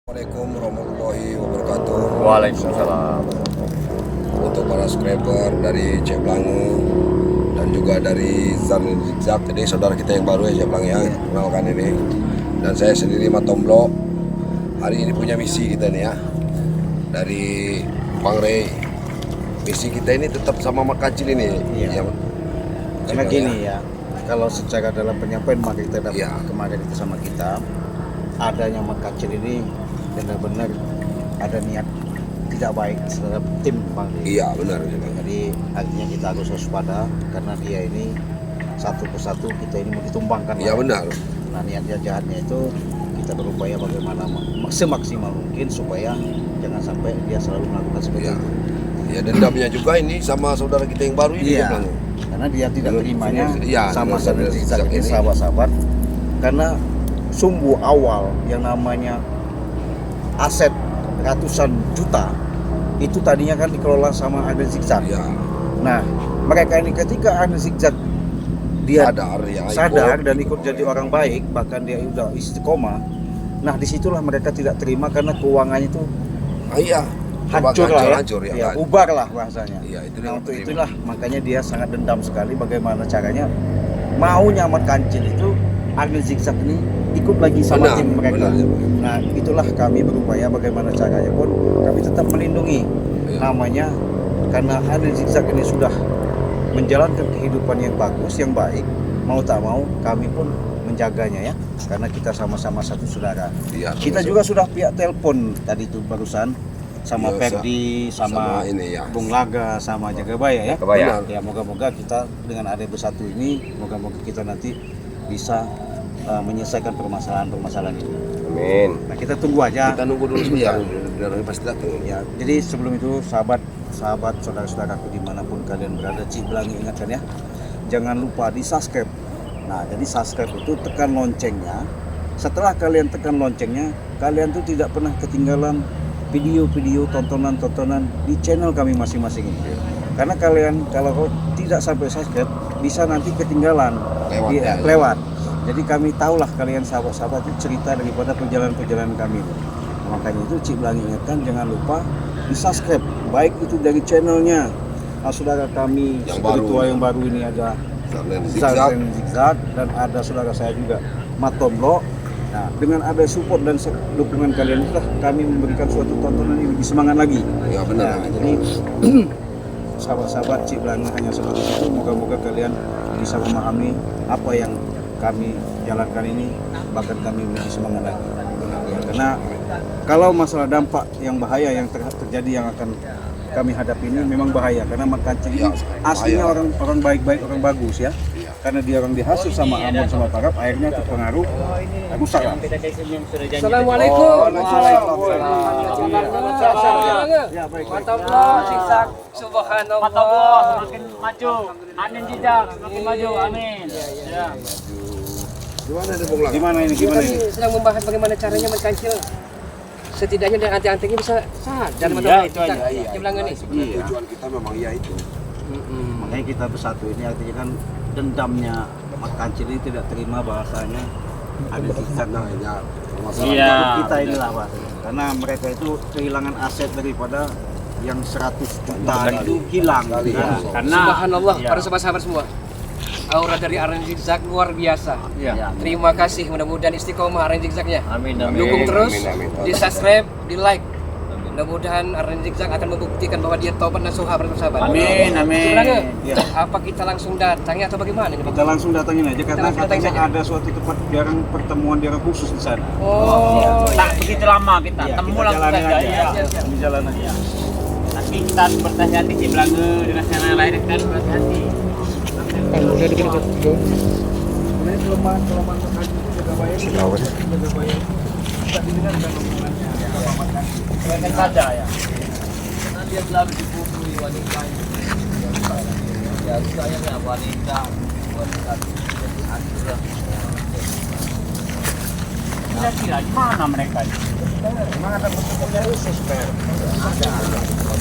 Assalamualaikum warahmatullahi wabarakatuh. Waalaikumsalam. Untuk para subscriber dari Cek Blangu dan juga dari Zarni Zigzag, ini saudara kita yang baru ya Cek Blangu ya, kenalkan ini. Dan saya sendiri Matomblo. Hari ini punya misi kita nih ya, dari Bang Rey. Misi kita ini tetap sama Mat Kancil ini. Iya. Ya, Karena gini ya, kalau secara dalam penyampaian maka kita dapat Iya. kemarin itu sama kita, adanya Mat Kancil ini benar-benar ada niat tidak baik terhadap tim Bang Rey. Iya benar. Cek Blangu. Jadi artinya kita harus waspada karena dia ini satu persatu kita ini mau ditumbangkan. Iya benar. Nah niatnya jahatnya itu kita berupaya bagaimana semaksimal mungkin supaya jangan sampai dia selalu melakukan seperti Iya. itu. Ya dendamnya juga ini sama saudara kita yang baru ini Cek Iya, Blangu. karena dia tidak terimanya Iya, sama dengan Zarni Zigzag ini sahabat-sahabat, karena sumbu awal yang namanya aset ratusan juta itu tadinya kan dikelola sama Zarni Zigzag. Iya. Nah, mereka ini ketika Zarni Zigzag dia Sadar dan ikut jadi orang baik, bahkan dia udah istiqomah. Nah, disitulah mereka tidak terima karena keuangannya itu Iya. hancur lah ya, Hancur ya. ya bubar lah bahasanya. Iya, itu Nah yang untuk terima. itulah makanya dia sangat dendam sekali bagaimana caranya maunya Mat Kancil itu Zarni Zigzag ini ikut lagi sama Benar, tim mereka. benar, ya, Bang. Nah itulah kami berupaya bagaimana caranya pun kami tetap melindungi Iya. namanya, karena Zarni Zigzag ini sudah menjalankan kehidupan yang bagus, yang baik, mau tak mau kami pun menjaganya ya, karena kita sama-sama satu saudara. Iya, Kita juga sudah pihak telepon tadi itu barusan sama Iya, Perdi, sama ini ya. Bung Laga, sama Jagabaya ya. Jagabaya. Ya moga-moga kita dengan ada bersatu ini, moga-moga kita nanti bisa menyelesaikan permasalahan-permasalahan ini. Amin. Nah kita tunggu aja. Kita nunggu dulu sebentar, dan pasti datang. Ya, jadi sebelum itu sahabat, saudara-saudaraku dimanapun kalian berada, Cik Blangi ingatkan ya, jangan lupa di subscribe. Nah jadi subscribe itu tekan loncengnya. Setelah kalian tekan loncengnya, kalian tuh tidak pernah ketinggalan video-video, tontonan-tontonan di channel kami masing-masing ini. Karena kalian kalau tidak sampai subscribe bisa nanti ketinggalan lewat. Jadi kami tahulah kalian sahabat-sahabat itu cerita daripada perjalanan-perjalanan kami. Nah, makanya itu Cik Blangi ingatkan jangan lupa di subscribe, baik itu dari channelnya saudara kami Yang seperti baru. tua yang baru ini ada Zarni Zarni Zigzag dan ada saudara saya juga Matomblo. Nah, dengan ada support dan dukungan kalian itulah kami memberikan suatu tontonan yang lebih semangat lagi. Ya benar. Nah, jadi sahabat-sahabat Cik Blangi hanya seperti itu. Moga-moga kalian bisa memahami apa yang kami jalankan ini, bahkan kami lebih semangat lagi. Ya, karena kalau masalah dampak yang bahaya yang terjadi yang akan kami hadapi ini memang bahaya, karena Mat Kancil ini Ya, aslinya bahaya. orang baik-baik, orang bagus ya. Iya. Karena dia orang dihasut sama Amon sama Parap, akhirnya terpengaruh rusak lah. Assalamualaikum. Ya, baik. Matomblo, Zigzag, subhanallah. Matomblo semakin maju, Zarni Zigzag semakin maju, amin. Ya. Gimana nih Bung Lang? Gimana ini? Kita Gimana tadi ini? sedang membahas bagaimana caranya Mat Kancil setidaknya dari anting-antingnya bisa sadar Iya, itu aja, Dia bilang ini. Sebenarnya tujuan kita memang iya itu. Makanya kita bersatu ini artinya kan dendamnya Mat Kancil ini tidak terima bahasanya ada zigzag. Nah, ya, masalah Iya. Kita inilah bahasanya. Karena mereka itu kehilangan aset daripada yang 100 juta itu hilang. Sekali, Nah, ya. Karena Subhanallah, ya. para sahabat-sahabat semua. Aura dari Zarni Zigzag luar biasa. Ya. Terima kasih, mudah-mudahan istiqomah Zarni Zigzagnya. Amin, amin. Dukung terus, amin. di subscribe, di like. Mudah-mudahan Zarni Zigzag akan membuktikan bahwa dia taubat nasuha bersahabat. Amin, amin. Sebenarnya, Ya. apa kita langsung datangi atau bagaimana? ini, Pak? Kita langsung datangin aja karena langsung datangin katanya saja. ada suatu tempat jarang pertemuan jarang khusus di sana. Oh, Tak begitu lama kita, Iya, temu kita langsung jalanin saja. aja. Ya. Di jalan aja. Tapi kita harus berhati-hati Cik Blangi dengan channel lain, kita harus berhati-hati. Sebenarnya kelemahan Mat Kancil itu jaga bayar. Jaga bayar. Tidak didengar dengan omongannya. Kalau Mat Kancil. Silakan saja ya. karena dia selalu dipukuli wanita ini. Ya, sayangnya wanita jadi hancur. Kira-kira di mana mereka ini? Memang ada bentuknya khusus, Per.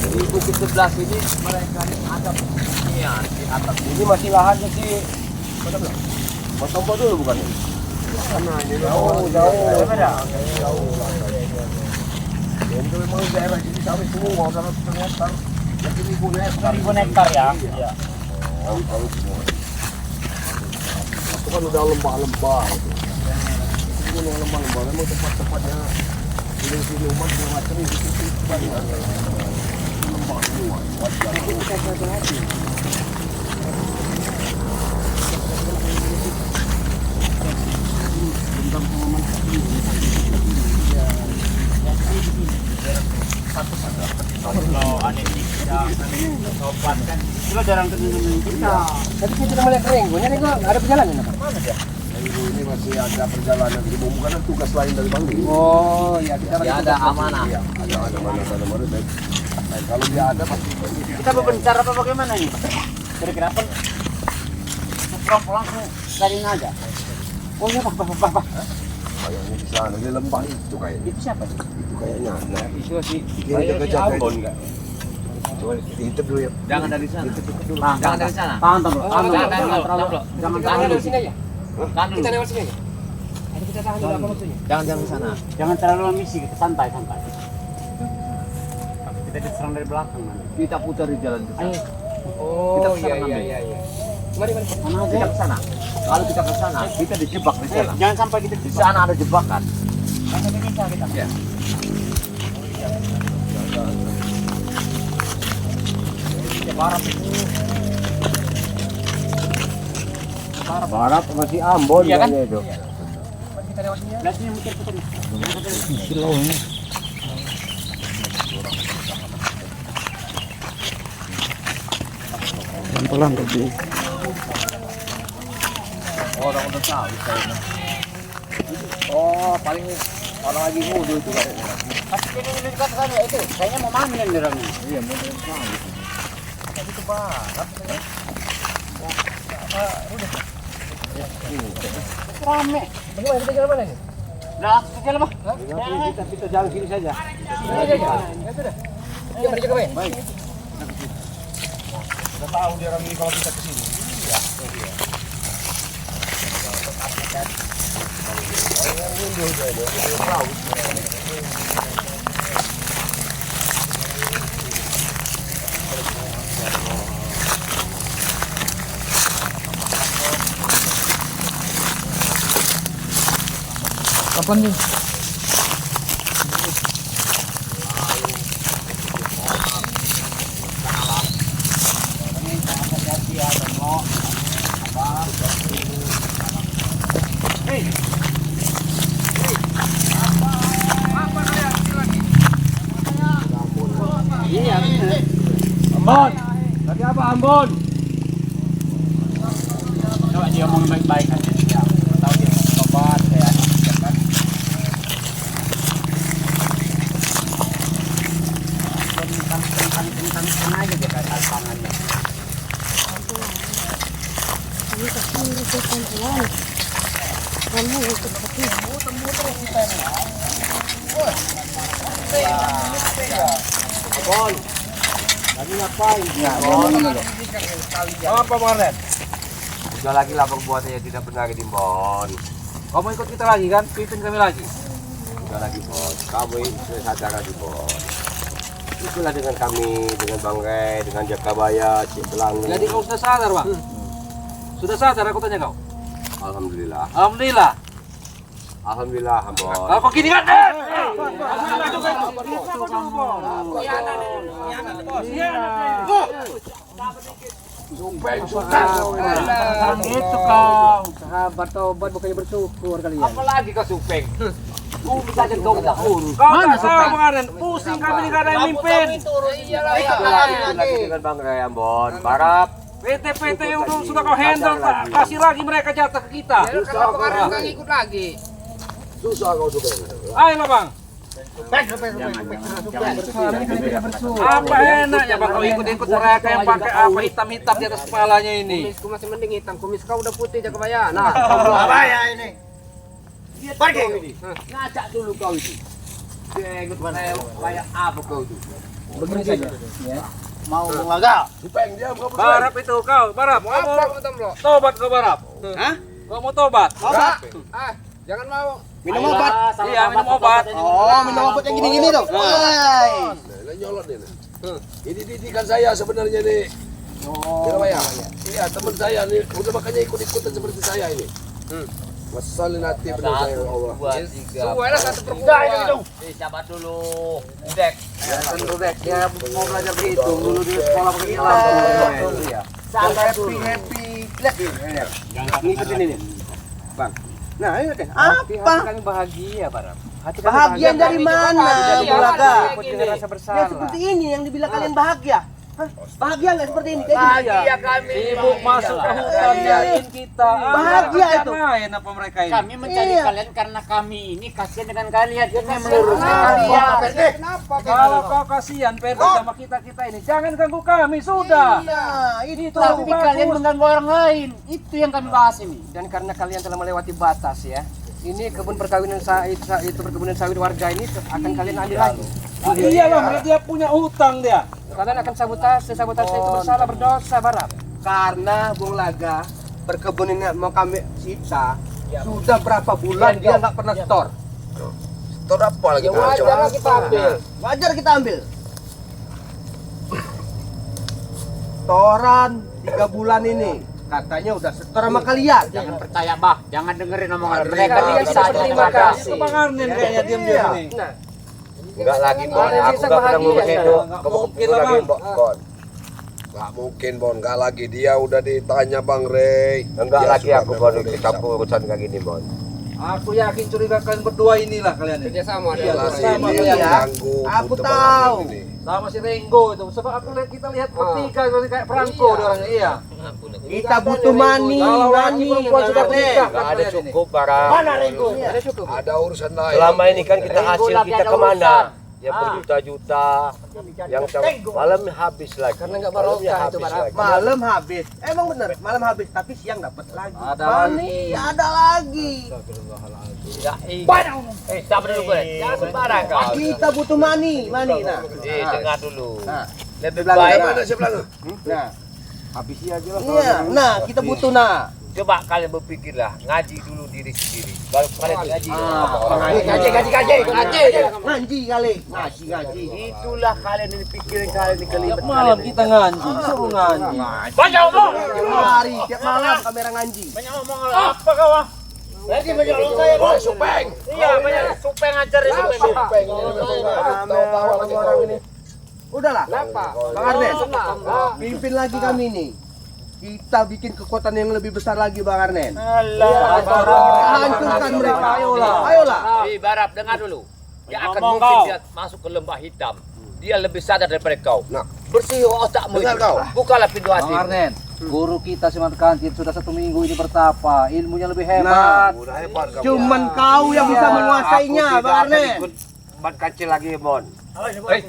Di bukit sebelah sini mereka ini ada pertanian di atas ini masih lahannya sih. Matomblo dulu bukan? Jauh. Ada. Ini memang daerah sini sawit semua, 100 hektar. Ya 1.000 hektar. 1.000 hektar ya. Iya. Sawit semua. Itu kan udah lembah-lembah itu. Itu lembah-lembah, memang tempat-tempatnya siluman segala macam itu banyak. Lembah semua. Kalau ada di kita sobat kan, itu jarang ketemu kita. Tapi saya tidak melihat kering. Gue nyari gue ada perjalanan apa? Ini masih ada perjalanan di Bumbu karena tugas lain dari Bang Lee. Oh ya kita Ya ada amanah. Iya, ada mana dan kalau dia ada pasti Kita berbencar apa bagaimana ini? Kira-kira apa? Seprong langsung dari aja. Oh iya pak. kayaknya di sana di lembah itu kayaknya. Itu siapa? Itu kayaknya. Nah, itu sih. kita jaga-jaga. Coba diintip dulu ya. Jangan dari sana. Jangan dari sana. Tahan dulu. Jangan tahan dulu sini aja. Tahan dulu. Kita lewat sini aja. Ayo kita tahan dulu apa maksudnya? Jangan di sana. Jangan terlalu misi kita santai. Kita diserang dari belakang nanti. Kita putar di jalan ke sana. Oh iya. Mari. Mana Kita aja? ke sana. Kalau kita ke sana, kita dijebak di sana. Jangan sampai kita Di sana ada jebakan. Jangan sampai kita. Ya. Barat masih Ambon Iya kan? itu. Kita lewat sini. Lihat sini muter-muter. Pelan tapi Orang udah tahu kayaknya. Oh, paling orang lagi ngudu itu kayaknya. Pasti ini dekat sana itu. Kayaknya mau mamin orangnya. Iya, mau tahu. Tapi ke barat. Rame. Bagaimana kita jalan mana nih? Nah, kecil apa? Kita jalan sini saja. Iya, mari jaga baik. Udah tahu dia orang ini kalau kita ke sini. kapan nih? Ambon. Tadi apa Ambon? Coba dia ngomong baik-baik aja. Ya, tahu dia mau sobat ya. Kan? Tentang aja dia kayak tangannya. Lagi ngapain? Ya, Apa Marnet? udah lagi lapor buatnya tidak pernah lagi di Bon. Kamu ikut kita lagi kan? Pimpin kami lagi. Udah lagi Bon. Kamu sudah sadar di Bon. Itulah dengan kami, dengan Bang Ray, dengan Jakabaya, Ciplang. Jadi kau sudah sadar, Bang? Sudah sadar aku tanya kau? Alhamdulillah. Alhamdulillah. Alhamdulillah, Bon. Kalau kau gini kan? Orang gitu kau. Sahabat tobat bukannya bersyukur kalian. Apalagi kau supeng. Kau bisa aja kau tak urus. Mana tahu kemarin? Pusing kami ini gak ada yang mimpin. Lagi dengan Bang Ray, Bon. Barap. PT-PT yang sudah kau handle, kasih lagi mereka jatah ke kita. Kalau kemarin nggak ngikut lagi. Susah kau suka. Ayo lah Bang. Apa enaknya Bang kau ikut-ikut mereka yang pakai apa hitam-hitam di atas kepalanya ini? Kumisku masih mending hitam. Kumis kau udah putih jaga bayar. Nah, Ngajak dulu kau itu. Jenggot kayak apa kau itu? begini saja. Ya. Mau ngagak? Supeng dia bukan Barap itu kau, Barap. Kau mau Apa lo? tobat kau Barap? Hah? Kau mau tobat? Tobat. Jangan mau Minum obat. Iya, minum obat. Oh, minum obat yang gini-gini tuh. Woi. Nah, nyolot nih. Ini didikan saya sebenarnya nih. Oh, ya? Iya, teman saya nih. Udah makanya ikut-ikutan seperti saya ini. Masalin hati benar saya Allah. Semuanya satu perempuan. Sabar dulu. Dek. Dek, dia mau belajar begitu dulu di sekolah begitu. Sangat happy. Lihat ini. Ngikutin ini. Bang. Nah, ini deh. Apa? Kami bahagia, Baram. Hati kami Bahagia dari mana, Bulaga? Dengan rasa Ya bersalah. seperti ini yang dibilang kalian bahagia. Hah? Bahagia nggak seperti ini? Kayak gini? Bahagia kami. Sibuk masuk ke hutan nyariin kita. Bahagia itu. Main apa mereka ini? Kami mencari Iya. kalian karena kami ini kasihan dengan kalian. Kami Kenapa? meluruskan kalian. Kenapa? Kalau kau kasihan Perdi sama kita ini, jangan ganggu kami, sudah. Iya, itu. Tapi kalian mengganggu orang lain. Itu yang kami bahas ini. Dan karena kalian telah melewati batas ya, ini kebun perkawinan sawit itu perkebunan sawit warga ini akan kalian ambil lagi. Iyalah, dia punya hutang dia. Kalian akan sabotase itu bersalah berdosa Baram. Karena Bung Laga perkebunan yang mau kami sita sudah berapa bulan dia nggak pernah store. Tor apa lagi? Wajar kita ambil. Wajar kita ambil. Toran 3 bulan ini katanya udah setor sama kalian. Jangan percaya, Bah. Jangan dengerin omongan Adri, mereka. Adri, Dia Adri, saja Adri, terima Adri. kasih. Bang Arnen kayaknya diam-diam ini. Nah, Enggak lagi, Bon. Kalian Aku bisa enggak pernah bahagia, ngomong ya? itu. Mungkin lagi, Bon. Gak mungkin, Bon. Gak lagi. Dia udah ditanya Bang Rey. Enggak Dia lagi sudah aku memang Bon udah campur urusan kayak gini, Bon. Aku yakin curiga kalian berdua inilah kalian ini. Kerjasama Iya, Relasi ini ini mengganggu Aku untuk tahu. Bang Rey ini. Sama si Renggo itu. Sebab aku lihat kita lihat bertiga kayak perangko dia orangnya. Iya. Kita butuh money, Kalau laki money. perempuan sudah Bang menikah. Enggak ada cukup barang. Mana Ringo? Ada cukup. Ada urusan lain. Selama ini kan kita hasil lagi kita ada kemana? urusan. Ya berjuta-juta. Yang malam habis lagi. Karena nggak Malamnya barokah itu habis barang. lagi. Malam habis. Emang bener, malam habis tapi siang dapat lagi. Ada money, ada lagi. Sabar dulu, gue. Jangan sembarang kau. Kita butuh money, money. Nah, Dengar dulu. Nah. Lebih Belakang. baik. Mana sih belakang? nah, Habisi aja lah. iya. Nah, kita butuh nah. Coba kalian berpikirlah, ngaji dulu diri sendiri. Baru kalian ngaji. Ngaji kali. Ngaji. Itulah kalian ini pikirin kalian ini kelibat Malam kalian. kita ngaji, suruh ngaji. Banyak omong. Tiap hari, tiap malam kamera ngaji. Banyak omong apa kau? Lagi banyak omong saya, Bos. Supeng. Iya, banyak supeng ajar ya supeng. Supeng. Tahu-tahu lagi orang ini. Udahlah. Bang Arnes, pimpin lagi kami nih. Kita bikin kekuatan yang lebih besar lagi, Bang Arnen. Kita hancurkan mereka. Ayolah. Barap, dengar dulu. Dia akan Ngomong mungkin kau. dia masuk ke lembah hitam. Dia lebih sadar daripada kau. Nah. Bersih otakmu Dengar itu. kau. Bukalah pintu Bang hati. Arnen, guru kita si Kancil sudah 1 minggu ini bertapa. Ilmunya lebih hebat. Nah, Udah hebat kamu. cuman kau yang bisa menguasainya, Bang Arnen. Ban kancil lagi, Bon.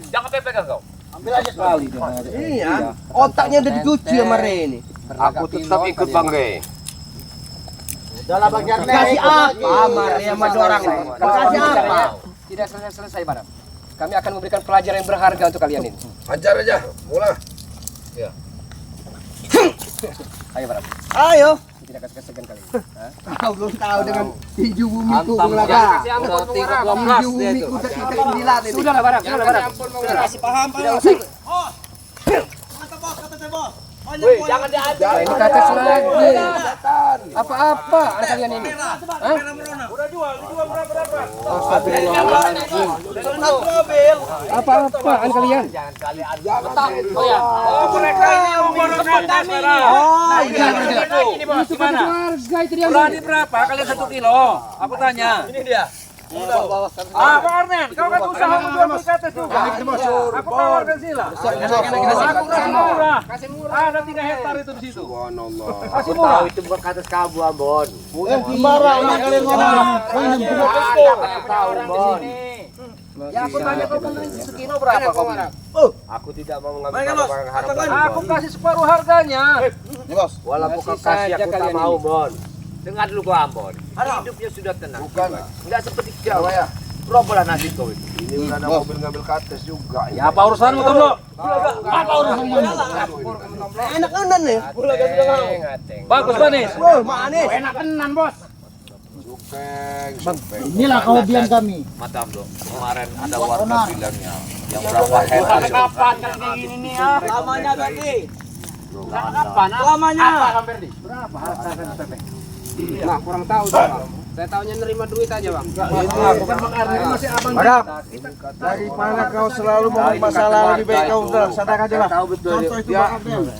Jangan pegang kau. Ambil aja sekali dia. Iya, otaknya udah dicuci sama Rey ini. Aku tetap ikut Bang Rey. Kasih apa, Mare sama dua orang? Kasih apa? Tidak selesai Baram. Kami akan memberikan pelajaran yang berharga untuk kalian ini. Hajar aja. Mulai. Ayo Baram. Ayo. Tidak kasih segan kali ini. Kau belum tahu dengan tinju bumiku, Hantam Bung Laga. udah tingkat 12 Tinju dia itu. bumiku udah tingkat 9 ini. Sudahlah Baram, sudahlah Baram. Kasih paham, Tidak usah. Woi, jangan diambil. Nah, ini kata lagi. Apa-apa anak kalian ini? Hah? Astagfirullahaladzim. Apa-apa anak kalian? Oh ya. Mereka ini yang memborongkan sekarang. Oh, iya. Ini bos, gimana? Harga itu dia. Berani berapa? Kalian 1 kilo. Aku tanya. Ini dia. Ah, Pak Arnen, kau kan usaha menjual PKT juga. Aku tawarkan sila. Aku kasih murah. Ada 3 hektar itu di situ. Subhanallah. Kasih Aku murah. tahu itu bukan kata kamu, Ambon. Sembarang kalian ngomong. Aku tahu, Ambon. Ya aku tanya kau kan sekilo berapa kau bilang? Aku tidak mau mengambil barang haram. Aku kasih separuh harganya. Walaupun kau kasih, aku tak mau, Bon. Dengar dulu kau, Ambon. Hidupnya sudah tenang. Bukan. Enggak seperti kau ya. Robolah nanti kau itu. Ini udah ada mobil ngambil kates juga. Ya apa urusanmu tuh, Bro? Apa urusanmu? Enak enak nih. Bagus, Banis. Wah, manis. Enak tenan, Bos. Supeng. Inilah kehobian kami. Mata bro, kemarin ada warga bilangnya yang berapa head Kapan kan kayak gini nih ya? Lamanya berarti. Kapan? Lamanya. Apa Berdi? Nah, kurang tahu tuh, Bang. Saya tahunya nerima duit aja, Bang. Bukan Bang Arden masih abang. Barap, daripada kau selalu ngomong masalah, lebih baik kau udah sadar aja lah. Tahu betul Contoh itu dia. Bang Arden.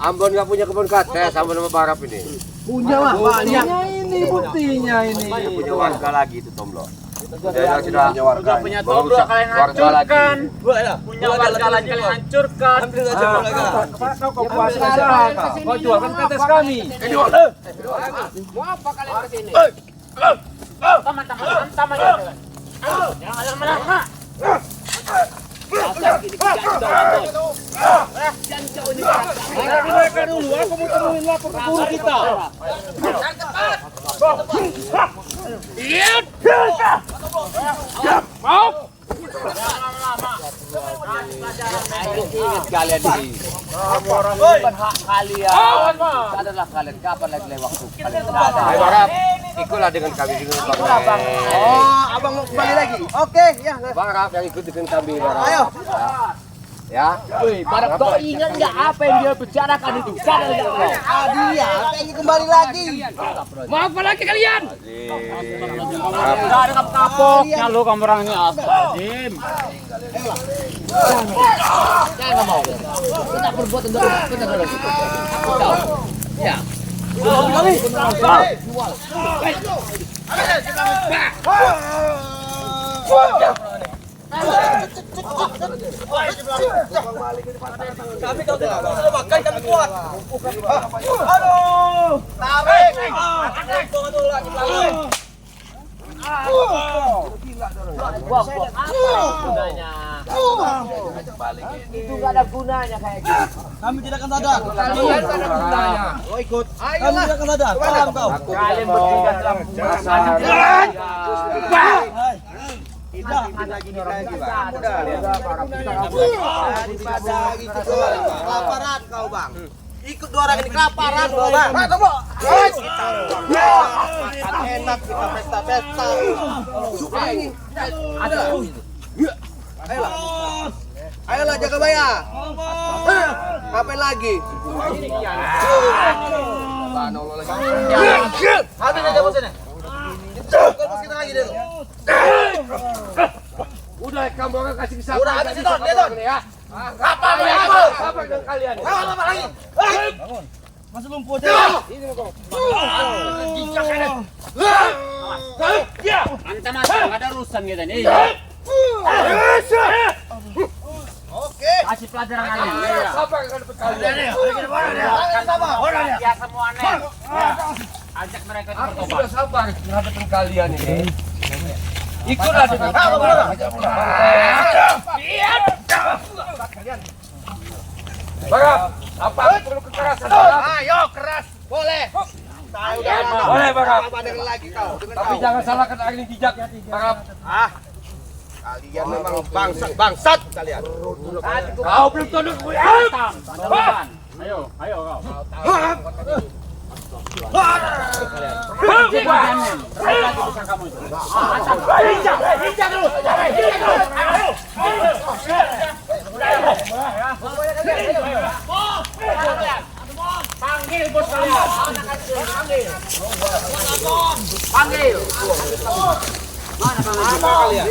Ambon nggak punya kebun kates, Ambon sama Barap ini. Punya lah, banyak. Ini buktinya ini. Dia punya warga lagi itu Tomblo. Sudah Punya Tomblo kalian hancurkan. Punya warga lagi kalian hancurkan. Kau puasa aja. Kau jualkan kates kami. Mau apa kalian ke sini? Taman. Jangan lama-lama. Mereka dulu, aku mau temuin lapor ke guru kita. Mau? ingat kalian ini. Bukan hak kalian. Sadarlah kalian kapan lagi waktu kalian ada. Hai Barap, ikutlah dengan kami dengan Bang. Oh, abang mau kembali lagi? Oke, ya. Barap yang ikut dengan kami Barap. Ayo. Ya. Woi, pada kau ingat nggak apa yang dia bicarakan itu? Sadar nggak kau? Dia pengen kembali lagi. Mau apa lagi kalian? Nggak ada kapoknya lo kamu orangnya Astagfirullah. Jangan mau. Kita berbuat untuk kita terus. Ya. Kami kau tidak sudah makan kami kuat. Aduh, tarik. Buang apa gunanya? Itu nggak ada gunanya kayak gitu. Kami tidak akan sadar. Kalian tidak ada gunanya. Oh ikut. Kami tidak akan sadar. Paham kau? Kalian bertiga telah menggunakan Daripada ikut kelaparan kau bang. Ikut dua orang ini kelaparan kau bang. Enak kita pesta-pesta. Suka ini. Ayolah. Ayolah jaga baya. Ngapain lagi? Habis aja bosannya. Kita lagi dulu. Udah kamu akan kasih kesempatan. Udah habis itu, Deton. Ya. Apa dengan kalian? Apa lagi? Masih lumpuh aja. Antam ada urusan kita nih. Oke. Kasih pelajaran kalian. Siapa yang akan dapat kalian? Ya semua aneh. Ajak mereka Aku bertobat. sudah sabar menghadapi kalian ini. Ikutlah dengan kami. Barap, apa perlu kekerasan? Ayo keras. Boleh. Boleh Barap. Apa dengan lagi kau? Tapi jangan salahkan Arni Jijak ya. Barap. Kalian memang bangsat kalian. Kau belum tunduk. Ayo kau. Panggil bos kalian. Panggil. Mana kalian?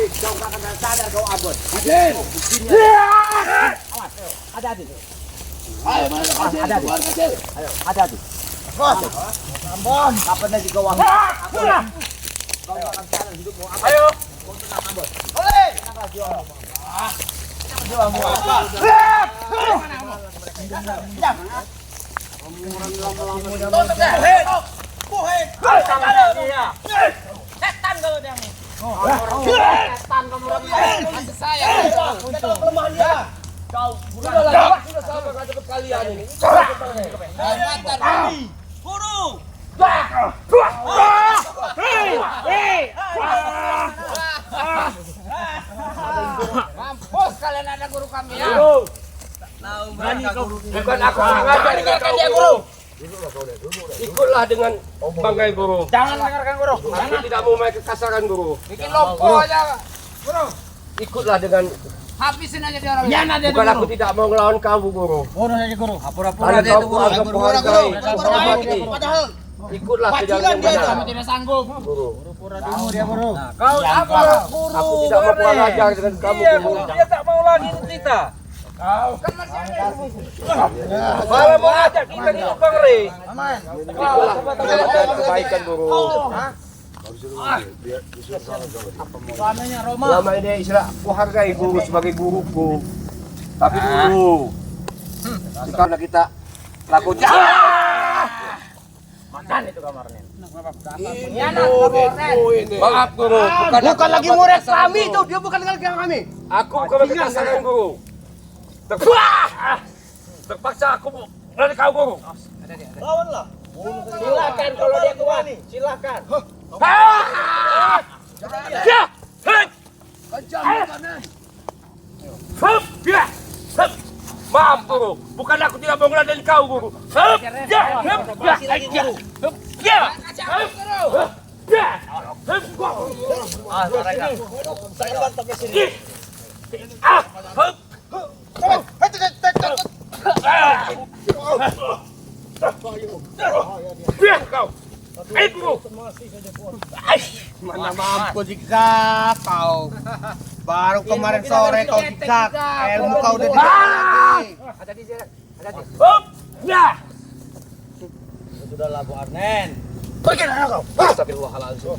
Sadar kau abon. Ada. Kapan lagi kau wang? Ayo. Setan kalau dia nih. Setan kamu orang saya. Kelemahan dia. Sudah sabar menghadapi kalian ini. Guru. Mampus kalian ada guru kami ya. Bukan aku sengaja dengan kau guru. Ikutlah dengan banggai guru. Jangan dengarkan guru. Aku tidak mau main kekasaran guru. Bikin lopo aja. Ikutlah dengan. Habisin aja dia orang. Ya nanti Bukan aku tidak mau ngelawan kamu guru. Bodoh aja guru. Karena kau anggap menghargai. Padahal Ikutlah ke jalan yang benar. Kami tidak sanggup. Guru. Kau apa guru? Aku tidak mau kurang ajar dengan kamu guru. Dia tak mau lagi ikut kita. Kau kan masih ada. Malah mau ajak kita di Bang Rey. Ikutlah ke jalan kebaikan guru. Selama ini istilah aku hargai guru sebagai guruku. Tapi dulu karena kita laku maaf guru, bukan lagi murid kami itu, dia bukan lagi kami. aku bukan berkesaran guru. Terpaksa aku dari kau guru. Silakan kalau dia kuat. Silakan. Maaf guru, bukan aku tidak mau ngeladen kau guru. Mana mampu zigzag kau. Baru kemarin sore kau zigzag, ilmu kau udah di lagi. Sudahlah Bu Arnen. Pergi dari kau. Astagfirullahaladzim.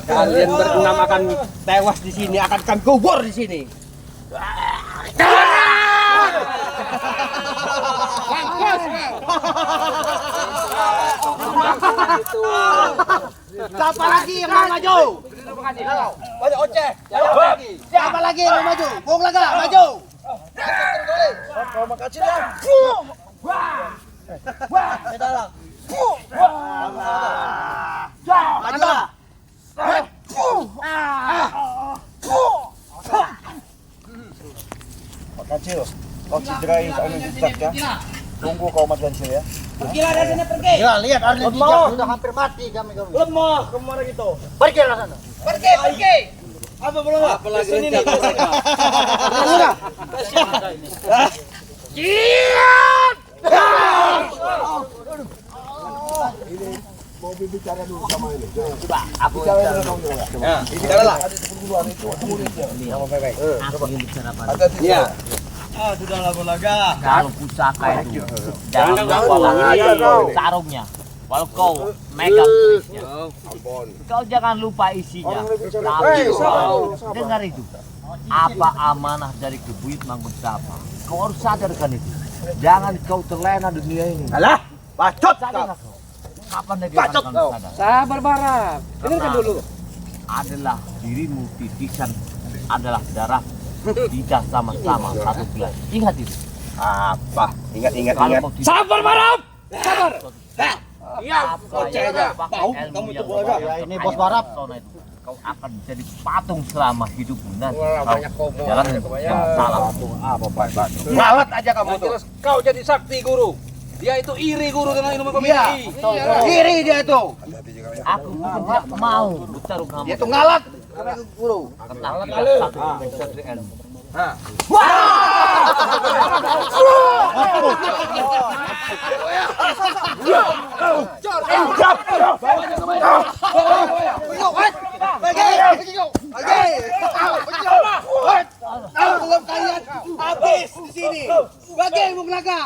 Kalian berenam akan tewas di sini, akan kami kubur di sini. Siapa lagi yang mau maju? Banyak oceh. Siapa lagi yang mau maju? Bung Laga, maju. Kau makasih lah. Maju. Kecil, kau cederai anu zigzag ya. Tunggu kau mati kecil ya. Pergilah dari sini pergi. Ya, lihat Arlen sudah hampir mati kami. Lemah kemana gitu. Pergi lah sana. Pergi. Apa belum? Apa lagi sini nih? Sudahlah Bu Laga. Kalau pusaka itu jangan lupa sarungnya. Walau kau megang kerisnya, kau jangan lupa isinya. Tapi kau dengar itu, apa amanah dari Kebuyut Manggut Sapa? Kau harus sadarkan itu. Jangan kau terlena dunia ini. Alah, bacot Sadar kau. kau. Kapan lagi akan kau sadar? Sabar Barak. Dengarkan dulu. Adalah dirimu titisan adalah darah. Tidak sama-sama satu gelas. Ingat itu. Apa? Ingat. Kalau kau tidak Sabar Barak. Sabar. Iya, kamu itu ini Bos Barap. Kau akan jadi patung selama hidupmu nanti. Kau jalan yang salah. Apa Pak? Lalat aja kamu tuh. Terus kau jadi sakti guru. Dia itu iri guru dengan ilmu Iya. komedi. Iri dia itu. Aku bukan tidak mau bertarung sama. Dia tuh ngalat. Guru. Karena tidak satu dengan satu ilmu. Belum kalian habis di sini. Bagi Bung Laga.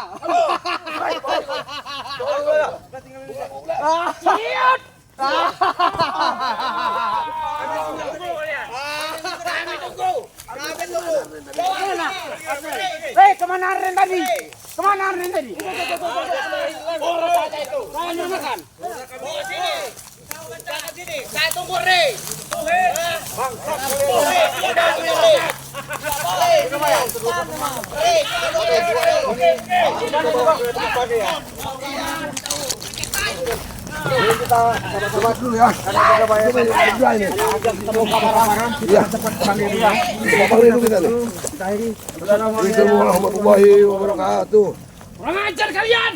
Siap. Hei, kemana Arlen tadi? Kemana Arlen tadi? Saya makan. Saya tunggu Rey. Sama dulu ya. Iya. Bang dulu kita nih. Assalamualaikum warahmatullahi wabarakatuh. Kurang ajar kalian.